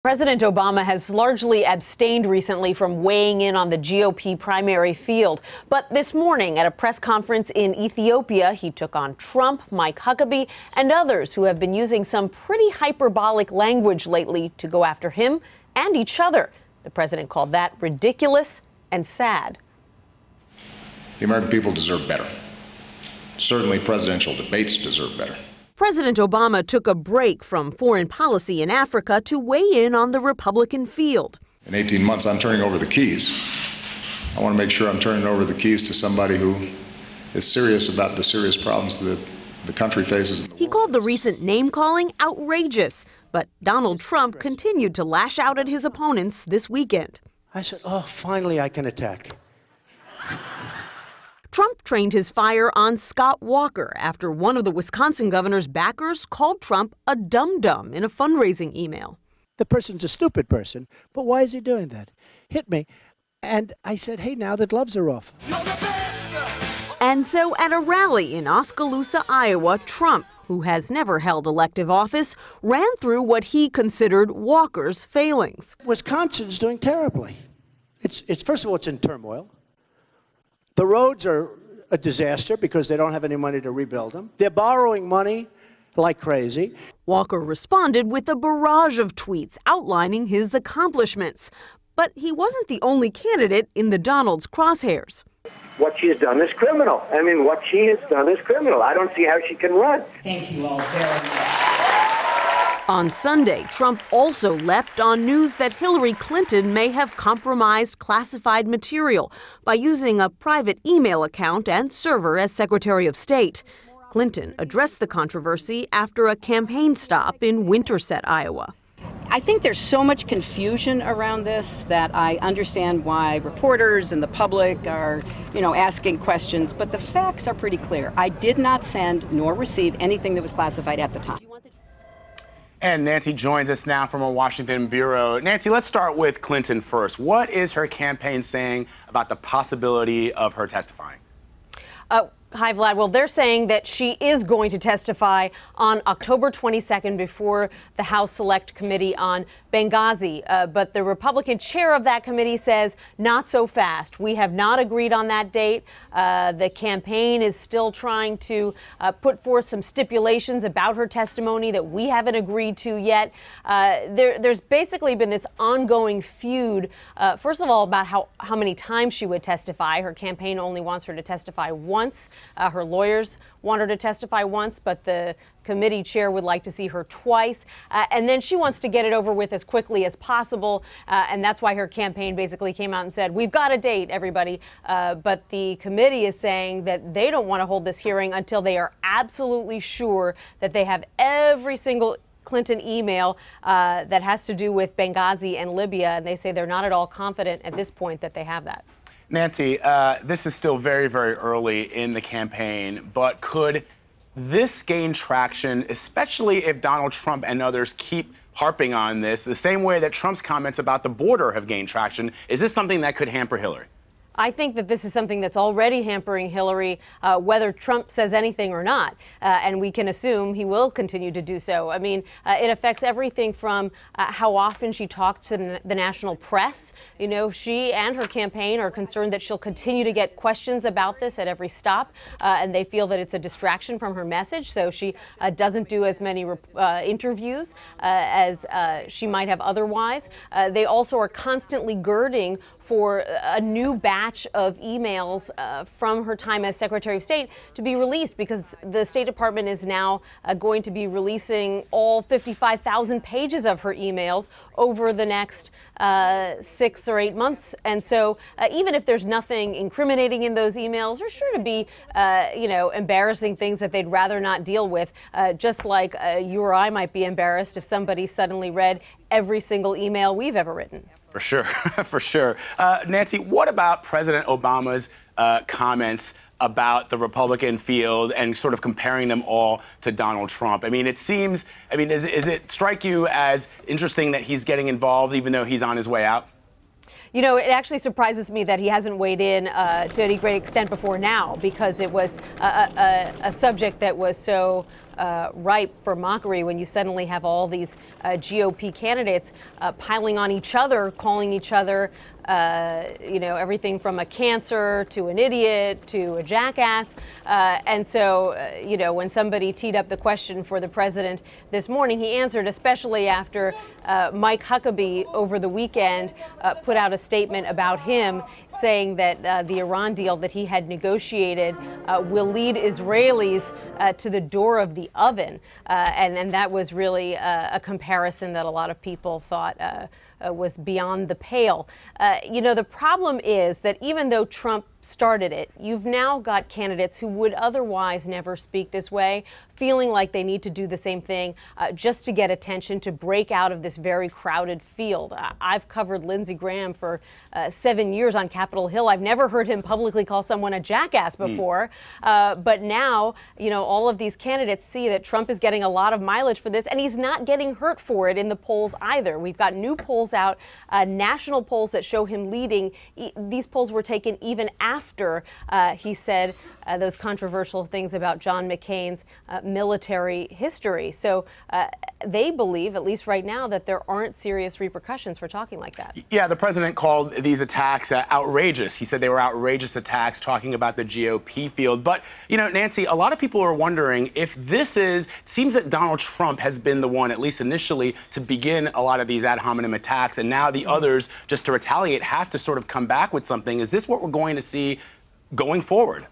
President Obama has largely abstained recently from weighing in on the GOP primary field. But this morning at a press conference in Ethiopia, he took on Trump, Mike Huckabee, and others who have been using some pretty hyperbolic language lately to go after him and each other. The president called that ridiculous and sad. The American people deserve better. Certainly presidential debates deserve better. President Obama took a break from foreign policy in Africa to weigh in on the Republican field. In 18 months, I'm turning over the keys. I want to make sure I'm turning over the keys to somebody who is serious about the serious problems that the country faces. He called the recent name-calling outrageous, but Donald Trump continued to lash out at his opponents this weekend. I said, oh, finally I can attack. Trump trained his fire on Scott Walker after one of the Wisconsin governor's backers called Trump a dum-dum in a fundraising email. The person's a stupid person, but why is he doing that? Hit me. And I said, hey, now the gloves are off. And so at a rally in Oskaloosa, Iowa, Trump, who has never held elective office, ran through what he considered Walker's failings. Wisconsin's doing terribly. It's first of all, it's in turmoil. The roads are a disaster because they don't have any money to rebuild them. They're borrowing money like crazy. Walker responded with a barrage of tweets outlining his accomplishments. But he wasn't the only candidate in the Donald's crosshairs. What she has done is criminal. I mean, what she has done is criminal. I don't see how she can run. Thank you all very much. On Sunday, Trump also leapt on news that Hillary Clinton may have compromised classified material by using a private email account and server as Secretary of State. Clinton addressed the controversy after a campaign stop in Winterset, Iowa. I think there's so much confusion around this that I understand why reporters and the public are, asking questions, but the facts are pretty clear. I did not send nor receive anything that was classified at the time. And Nancy joins us now from our Washington bureau. Nancy, let's start with Clinton first. What is her campaign saying about the possibility of her testifying? Hi, Vlad. Well, they're saying that she is going to testify on October 22nd before the House Select Committee on Benghazi. But the Republican chair of that committee says not so fast. We have not agreed on that date. The campaign is still trying to put forth some stipulations about her testimony that we haven't agreed to yet. There's basically been this ongoing feud, first of all, about how many times she would testify. Her campaign only wants her to testify once. Her lawyers want her to testify once, but the committee chair would like to see her twice. And then she wants to get it over with as quickly as possible. And that's why her campaign basically came out and said, we've got a date, everybody. But the committee is saying that they don't want to hold this hearing until they are absolutely sure that they have every single Clinton email that has to do with Benghazi and Libya. And they say they're not at all confident at this point that they have that. Nancy, this is still very, very early in the campaign, but could this gain traction, especially if Donald Trump and others keep harping on this, the same way that Trump's comments about the border have gained traction? Is this something that could hamper Hillary? I think that this is something that's already hampering Hillary, whether Trump says anything or not. And we can assume he will continue to do so. I mean, it affects everything from how often she talks to the national press. She and her campaign are concerned that she'll continue to get questions about this at every stop. And they feel that it's a distraction from her message. So she doesn't do as many interviews as she might have otherwise. They also are constantly girding for a new batch of emails from her time as Secretary of State to be released, because the State Department is now going to be releasing all 55,000 pages of her emails over the next 6 or 8 months. And so even if there's nothing incriminating in those emails, there's sure to be, embarrassing things that they'd rather not deal with, just like you or I might be embarrassed if somebody suddenly read every single email we've ever written. For sure, for sure. Nancy, what about President Obama's comments about the Republican field and sort of comparing them all to Donald Trump? I mean, does it strike you as interesting that he's getting involved even though he's on his way out? You know, it actually surprises me that he hasn't weighed in to any great extent before now, because it was a subject that was so ripe for mockery when you suddenly have all these GOP candidates piling on each other, calling each other everything from a cancer to an idiot to a jackass. And so, when somebody teed up the question for the president this morning, he answered, especially after Mike Huckabee over the weekend put out a statement about him saying that the Iran deal that he had negotiated will lead Israelis to the door of the oven. And that was really a comparison that a lot of people thought was beyond the pale. The problem is that even though Trump started it, you've now got candidates who would otherwise never speak this way, feeling like they need to do the same thing just to get attention, to break out of this very crowded field. I've covered Lindsey Graham for 7 years on Capitol Hill. I've never heard him publicly call someone a jackass before. But now, all of these candidates see that Trump is getting a lot of mileage for this, and he's not getting hurt for it in the polls either. We've got new polls out, national polls that show him leading. These polls were taken even after he said those controversial things about John McCain's military history. So they believe, at least right now, that there aren't serious repercussions for talking like that. Yeah, the president called these attacks outrageous. He said they were outrageous attacks, talking about the GOP field. But, Nancy, a lot of people are wondering if it seems that Donald Trump has been the one, at least initially, to begin a lot of these ad hominem attacks. And now the others, just to retaliate, have to sort of come back with something. Is this what we're going to see going forward?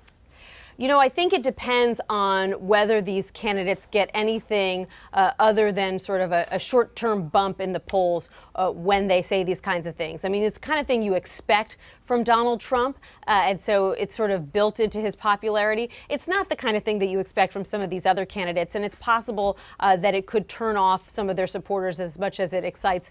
I think it depends on whether these candidates get anything other than sort of a short-term bump in the polls when they say these kinds of things. I mean, it's the kind of thing you expect from Donald Trump, and so it's sort of built into his popularity. It's not the kind of thing that you expect from some of these other candidates, and it's possible that it could turn off some of their supporters as much as it excites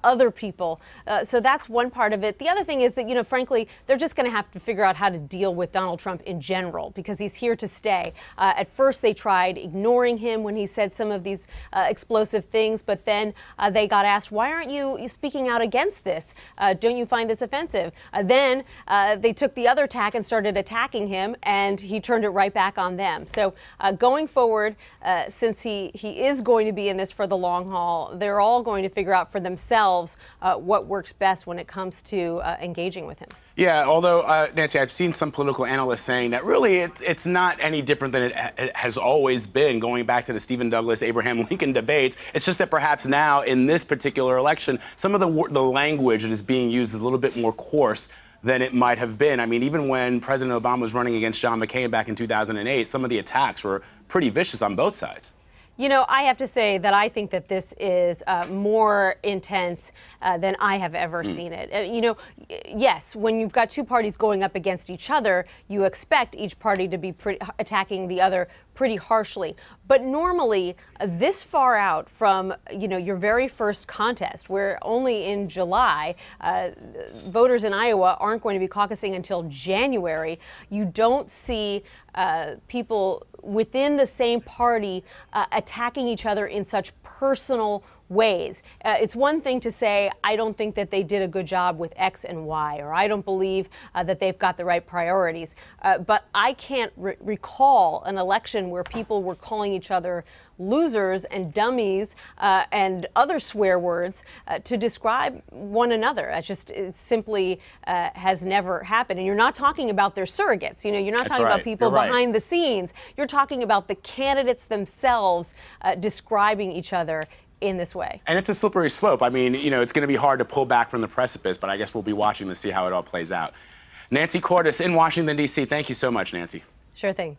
other people. So that's one part of it. The other thing is that, frankly, they're just going to have to figure out how to deal with Donald Trump in general, because he's here to stay. At first, they tried ignoring him when he said some of these explosive things, but then they got asked, why aren't you speaking out against this? Don't you find this offensive? Then they took the other tack and started attacking him, and he turned it right back on them. So going forward, since he is going to be in this for the long haul, they're all going to figure out for themselves what works best when it comes to engaging with him. Yeah, although, Nancy, I've seen some political analysts saying that really it's not any different than it has always been, going back to the Stephen Douglas, Abraham Lincoln debates. It's just that perhaps now, in this particular election, some of the language that is being used is a little bit more coarse than it might have been. I mean, even when President Obama was running against John McCain back in 2008, some of the attacks were pretty vicious on both sides. I have to say that I think that this is more intense than I have ever seen it. Yes, when you've got two parties going up against each other, you expect each party to be attacking the other pretty harshly. But normally, this far out from, your very first contest, where only in July, voters in Iowa aren't going to be caucusing until January, you don't see people within the same party attacking each other in such personal ways. It's one thing to say, I don't think that they did a good job with X and Y, or I don't believe that they've got the right priorities. But I can't recall an election where people were calling each other losers and dummies and other swear words to describe one another. It simply has never happened. And you're not talking about their surrogates. You're not talking about people behind the scenes. You're talking about the candidates themselves describing each other in this way. And it's a slippery slope. I mean, it's going to be hard to pull back from the precipice, but I guess we'll be watching to see how it all plays out. Nancy Cordes in Washington, D.C. Thank you so much, Nancy. Sure thing.